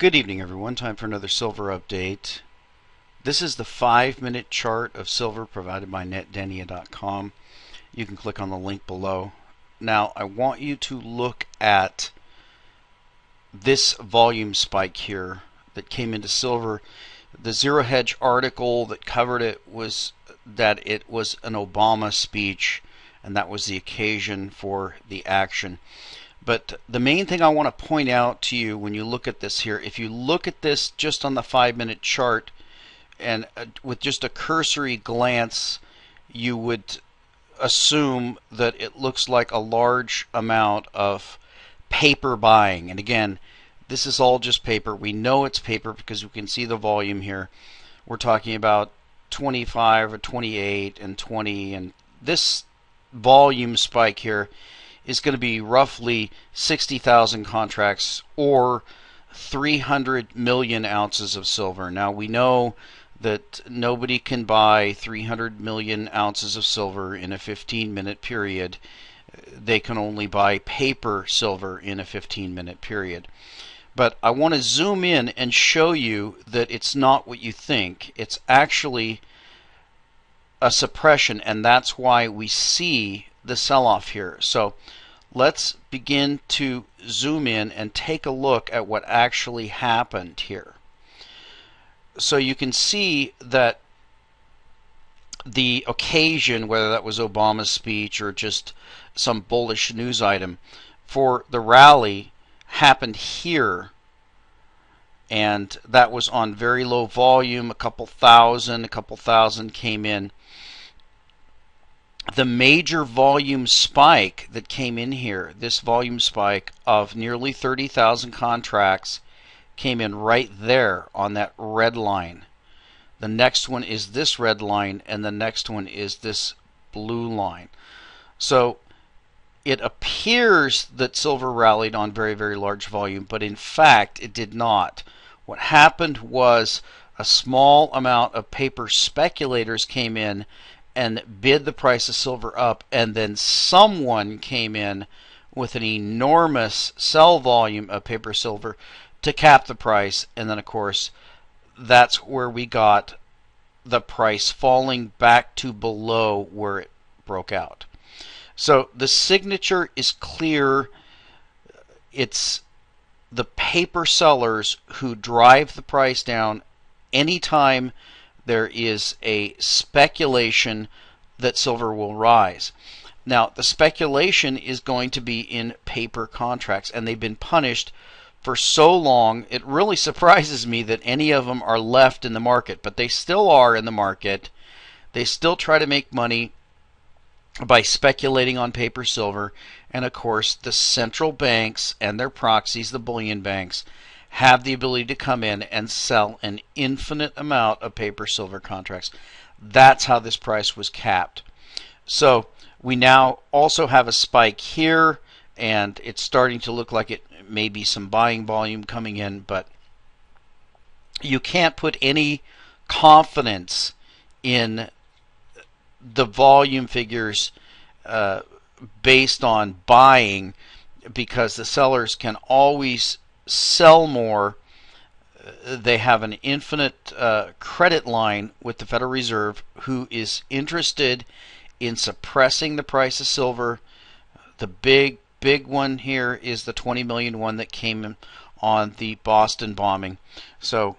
Good evening, everyone. Time for another silver update. This is the 5-minute chart of silver provided by netdenia.com. You can click on the link below. Now, I want you to look at this volume spike here that came into silver. The Zero Hedge article that covered it was that it was an Obama speech, and that was the occasion for the action. But the main thing I want to point out to you when you look at this here, if you look at this just on the 5-minute chart and with just a cursory glance, you would assume that it looks like a large amount of paper buying. And again, this is all just paper. We know it's paper because we can see the volume here. We're talking about 25 or 28 and 20, and this volume spike here is going to be roughly 60,000 contracts or 300 million ounces of silver. Now we know that nobody can buy 300 million ounces of silver in a 15-minute period. They can only buy paper silver in a 15-minute period. But I want to zoom in and show you that it's not what you think. It's actually a suppression, and that's why we see the sell-off here. So let's begin to zoom in and take a look at what actually happened here. So you can see that the occasion, whether that was Obama's speech or just some bullish news item, for the rally happened here, and that was on very low volume. A couple thousand came in. The major volume spike that came in here, this volume spike of nearly 30,000 contracts, came in right there on that red line. The next one is this red line, and the next one is this blue line. So it appears that silver rallied on very, very large volume, but in fact it did not. What happened was a small amount of paper speculators came in and bid the price of silver up, and then someone came in with an enormous sell volume of paper silver to cap the price, and then of course that's where we got the price falling back to below where it broke out. So the signature is clear. It's the paper sellers who drive the price down anytime there is a speculation that silver will rise. Now, the speculation is going to be in paper contracts, and they've been punished for so long. It really surprises me that any of them are left in the market, but they still are in the market. They still try to make money by speculating on paper silver, and of course the central banks and their proxies, the bullion banks, have the ability to come in and sell an infinite amount of paper silver contracts. That's how this price was capped. So we now also have a spike here, and it's starting to look like it may be some buying volume coming in, but you can't put any confidence in the volume figures based on buying, because the sellers can always sell more. They have an infinite credit line with the Federal Reserve, who is interested in suppressing the price of silver. The big one here is the 20 million one that came in on the Boston bombing. So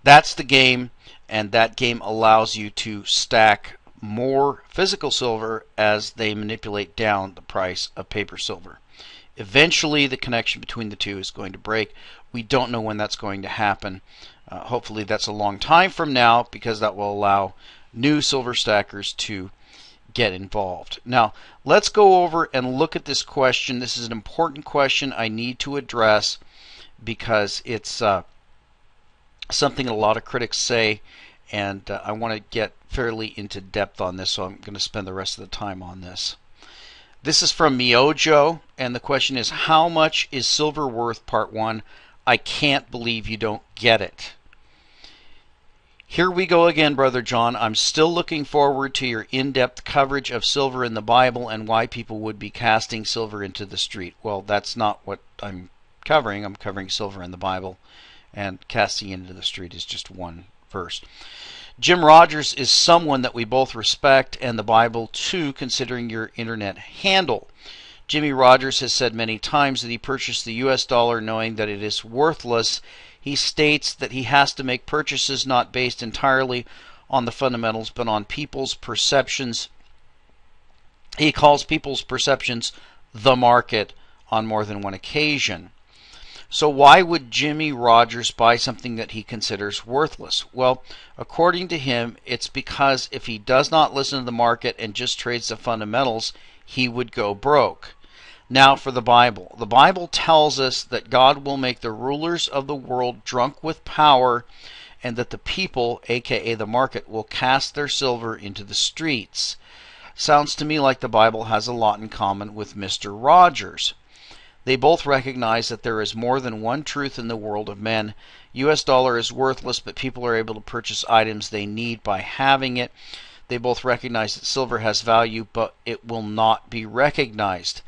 that's the game, and that game allows you to stack more physical silver as they manipulate down the price of paper silver. Eventually the connection between the two is going to break. We don't know when that's going to happen. Hopefully that's a long time from now, because that will allow new silver stackers to get involved. Now let's go over and look at this question. This is an important question I need to address, because it's something a lot of critics say, and I want to get fairly into depth on this, so I'm going to spend the rest of the time on this. This is from Miojo, and the question is, how much is silver worth? Part 1. I can't believe you don't get it. Here we go again, Brother John. I'm still looking forward to your in-depth coverage of silver in the Bible and why people would be casting silver into the street. Well, that's not what I'm covering. I'm covering silver in the Bible. and casting into the street is just one verse. Jim Rogers is someone that we both respect, and the Bible too, considering your internet handle. Jimmy Rogers has said many times that he purchased the US dollar knowing that it is worthless. He states that he has to make purchases not based entirely on the fundamentals, but on people's perceptions. He calls people's perceptions the market on more than one occasion. So why would Jimmy Rogers buy something that he considers worthless? Well, according to him, it's because if he does not listen to the market and just trades the fundamentals, he would go broke. Now for the Bible. The Bible tells us that God will make the rulers of the world drunk with power, and that the people, aka the market, will cast their silver into the streets. Sounds to me like the Bible has a lot in common with Mr. Rogers. They both recognize that there is more than one truth in the world of men. US dollar is worthless, but people are able to purchase items they need by having it. They both recognize that silver has value, but it will not be recognized.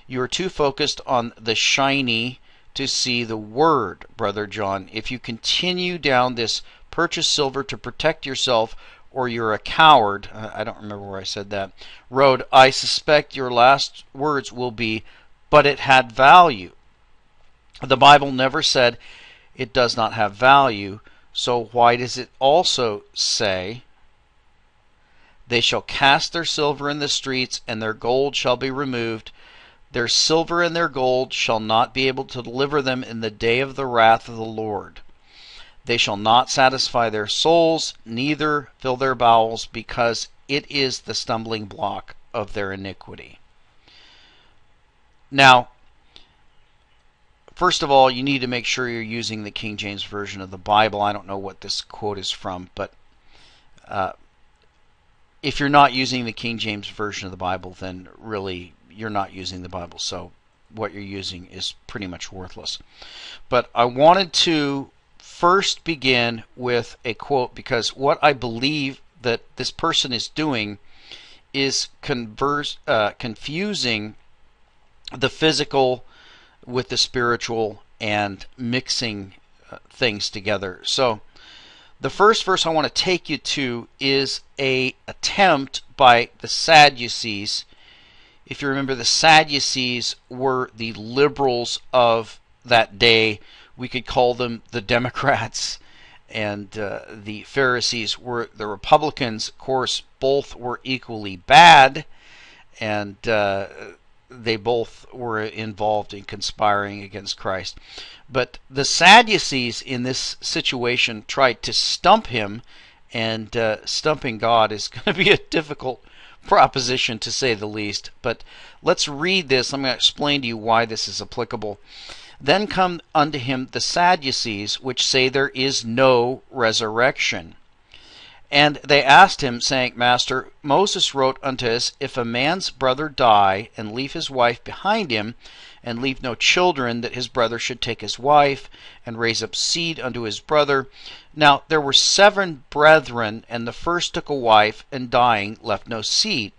You are too focused on the shiny to see the word, Brother John. If you continue down this purchase silver to protect yourself, or you're a coward, I don't remember where I said that, road, I suspect your last words will be, but it had value. The Bible never said it does not have value, so why does it also say, they shall cast their silver in the streets, and their gold shall be removed? Their silver and their gold shall not be able to deliver them in the day of the wrath of the Lord. They shall not satisfy their souls, neither fill their bowels, because it is the stumbling block of their iniquity. Now, first of all, you need to make sure you're using the King James Version of the Bible. I don't know what this quote is from, but if you're not using the King James Version of the Bible, then really you're not using the Bible, so what you're using is pretty much worthless. But I wanted to first begin with a quote, because what I believe that this person is doing is confusing the physical with the spiritual and mixing things together. So the first verse I want to take you to is an attempt by the Sadducees. If you remember, the Sadducees were the liberals of that day. We could call them the Democrats, and the Pharisees were the Republicans. Of course, both were equally bad, and they both were involved in conspiring against Christ. But the Sadducees in this situation tried to stump him, and stumping God is going to be a difficult proposition, to say the least. But let's read this. I'm going to explain to you why this is applicable. Then come unto him the Sadducees, which say there is no resurrection. And they asked him, saying, Master, Moses wrote unto us, if a man's brother die, and leave his wife behind him, and leave no children, that his brother should take his wife, and raise up seed unto his brother. Now there were 7 brethren, and the first took a wife, and dying left no seed.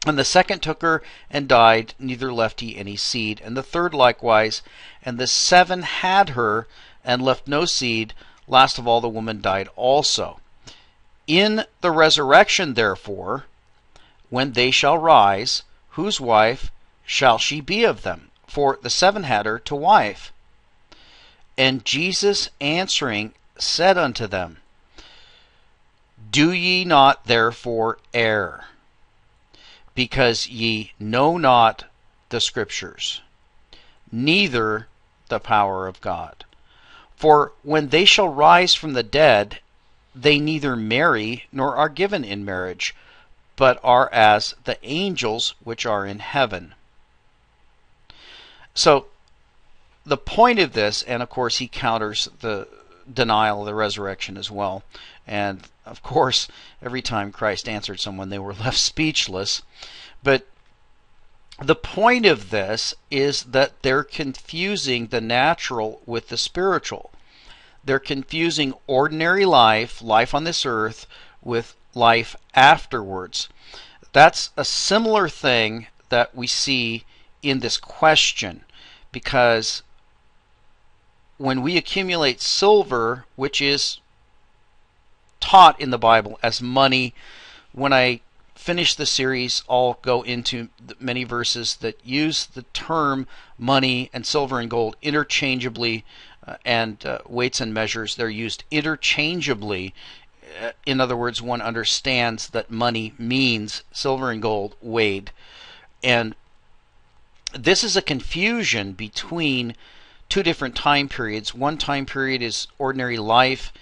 And the second took her, and died, neither left he any seed. And the third likewise. And the 7 had her, and left no seed. Last of all, the woman died also. In the resurrection, therefore, when they shall rise, whose wife shall she be of them? For the 7 had her to wife. And Jesus answering said unto them, Do ye not therefore err, because ye know not the Scriptures, neither the power of God? For when they shall rise from the dead, they neither marry nor are given in marriage, but are as the angels which are in heaven. So the point of this, and of course he counters the denial of the resurrection as well, and of course every time Christ answered someone they were left speechless. But the point of this is that they're confusing the natural with the spiritual. They're confusing ordinary life, life on this earth, with life afterwards. That's a similar thing that we see in this question, because when we accumulate silver, which is taught in the Bible as money, when I finish the series, I'll go into many verses that use the term money and silver and gold interchangeably, and weights and measures, they're used interchangeably. In other words, one understands that money means silver and gold weighed. And this is a confusion between two different time periods. One time period is ordinary life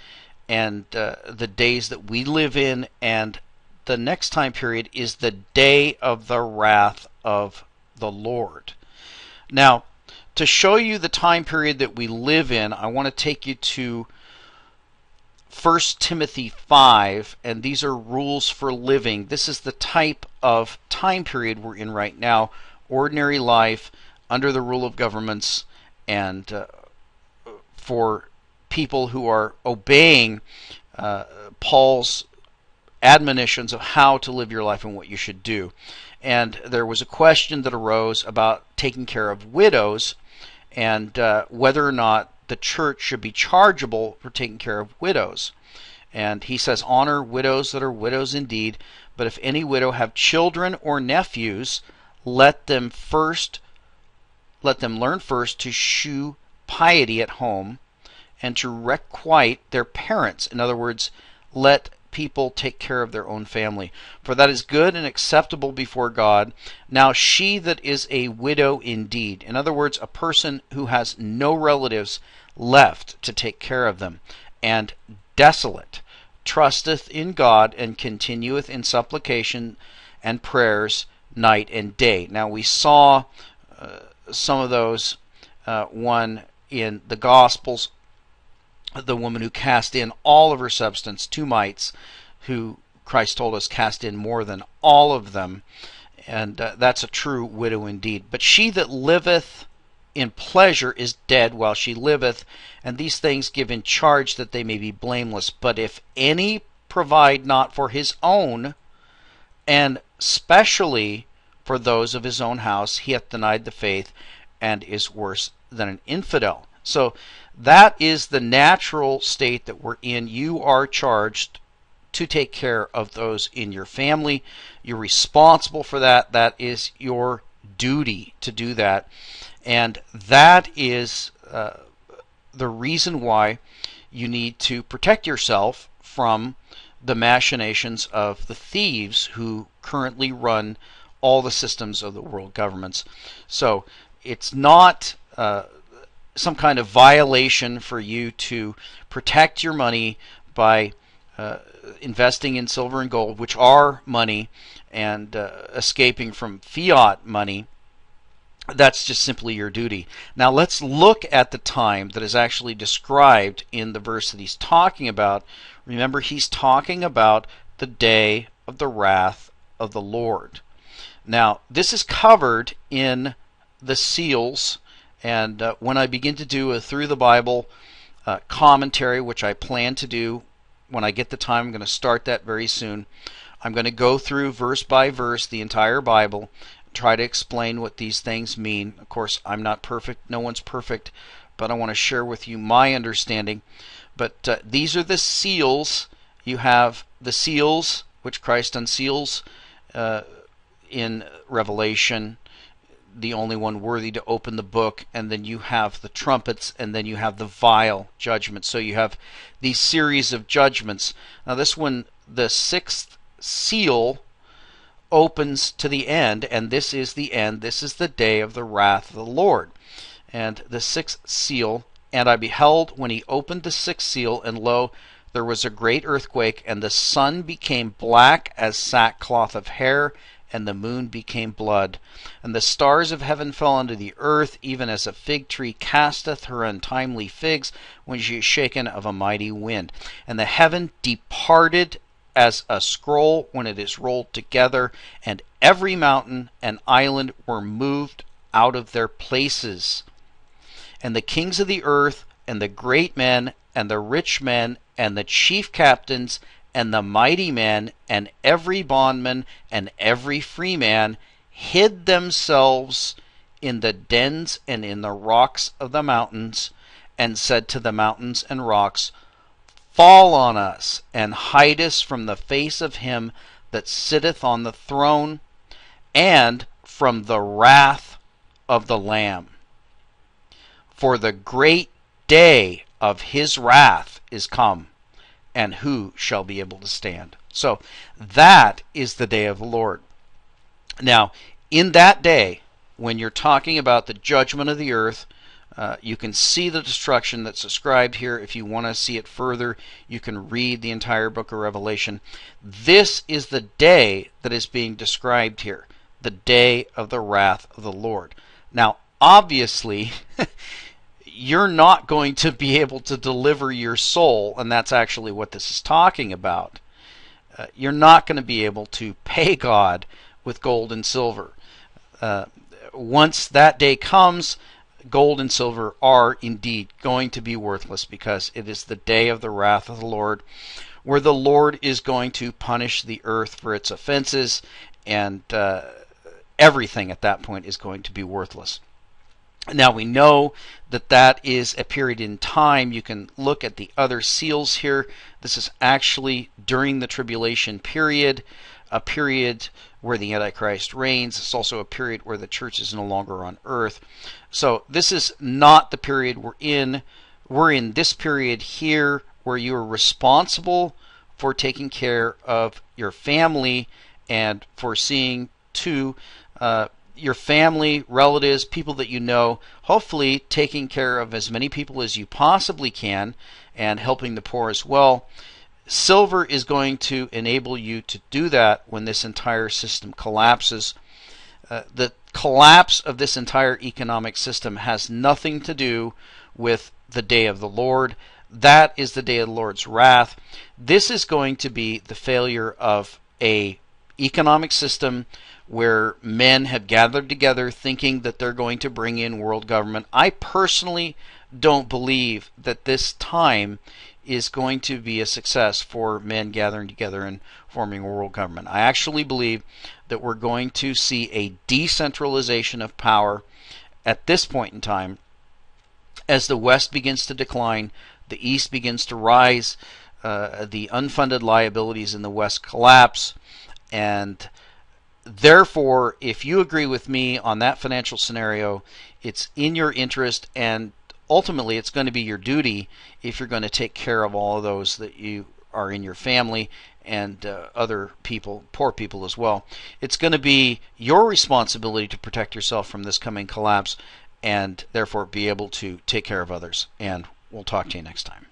and the days that we live in, and the next time period is the day of the wrath of the Lord. Now, to show you the time period that we live in, I want to take you to 1 Timothy 5, and these are rules for living. This is the type of time period we're in right now. Ordinary life, under the rule of governments, and for people who are obeying Paul's admonitions of how to live your life and what you should do. And there was a question that arose about taking care of widows, and whether or not the church should be chargeable for taking care of widows. And he says, honor widows that are widows indeed, but if any widow have children or nephews, let them learn first to shew piety at home and to requite their parents. In other words, let people take care of their own family, for that is good and acceptable before God. Now she that is a widow indeed, in other words, a person who has no relatives left to take care of them, and desolate, trusteth in God and continueth in supplication and prayers night and day. Now we saw some of those, one in the Gospels, the woman who cast in all of her substance, 2 mites, who Christ told us cast in more than all of them, and that's a true widow indeed. But she that liveth in pleasure is dead while she liveth, and these things give in charge that they may be blameless. But if any provide not for his own, and specially for those of his own house, he hath denied the faith and is worse than an infidel. So that is the natural state that we're in. You are charged to take care of those in your family. You're responsible for that. That is your duty to do that. And that is the reason why you need to protect yourself from the machinations of the thieves who currently run all the systems of the world governments. So it's not some kind of violation for you to protect your money by investing in silver and gold, which are money, and escaping from fiat money. That's just simply your duty. Now let's look at the time that is actually described in the verse that he's talking about. Remember, he's talking about the day of the wrath of the Lord. Now this is covered in the seals, and when I begin to do a Through the Bible commentary, which I plan to do when I get the time, I'm going to start that very soon. I'm going to go through verse by verse the entire Bible, try to explain what these things mean. Of course, I'm not perfect, no one's perfect, but I want to share with you my understanding. But these are the seals. You have the seals, which Christ unseals in Revelation, the only one worthy to open the book, and then you have the trumpets, and then you have the vial judgment. So you have these series of judgments. Now this one, the 6th seal, opens to the end, and this is the end. This is the day of the wrath of the Lord. And the 6th seal, and I beheld when he opened the 6th seal, and lo, there was a great earthquake, and the sun became black as sackcloth of hair, and the moon became blood. And the stars of heaven fell unto the earth, even as a fig tree casteth her untimely figs when she is shaken of a mighty wind. And the heaven departed as a scroll when it is rolled together, and every mountain and island were moved out of their places. And the kings of the earth, and the great men, and the rich men, and the chief captains, and the mighty men, and every bondman, and every free man, hid themselves in the dens and in the rocks of the mountains, and said to the mountains and rocks, fall on us, and hide us from the face of him that sitteth on the throne, and from the wrath of the Lamb. For the great day of his wrath is come, and who shall be able to stand? So that is the day of the Lord. Now, in that day, when you're talking about the judgment of the earth, you can see the destruction that's described here. If you want to see it further, you can read the entire book of Revelation. This is the day that is being described here, the day of the wrath of the Lord. Now, obviously, you're not going to be able to deliver your soul, and that's actually what this is talking about. You're not going to be able to pay God with gold and silver. Once that day comes, gold and silver are indeed going to be worthless, because it is the day of the wrath of the Lord, where the Lord is going to punish the earth for its offenses, and everything at that point is going to be worthless. Now, we know that that is a period in time. You can look at the other seals here. This is actually during the tribulation period, a period where the Antichrist reigns. It's also a period where the church is no longer on earth. So this is not the period we're in. We're in this period here where you are responsible for taking care of your family and for seeing to your family, relatives, people that you know, hopefully taking care of as many people as you possibly can and helping the poor as well. Silver is going to enable you to do that when this entire system collapses. The collapse of this entire economic system has nothing to do with the day of the Lord. That is the day of the Lord's wrath. This is going to be the failure of a economic system where men have gathered together thinking that they're going to bring in world government. I personally don't believe that this time is going to be a success for men gathering together and forming a world government. I actually believe that we're going to see a decentralization of power at this point in time. As the West begins to decline, the East begins to rise, the unfunded liabilities in the West collapse, and therefore, if you agree with me on that financial scenario, it's in your interest, and ultimately it's going to be your duty if you're going to take care of all of those that you are in your family and other people, poor people as well. It's going to be your responsibility to protect yourself from this coming collapse and therefore be able to take care of others. And we'll talk to you next time.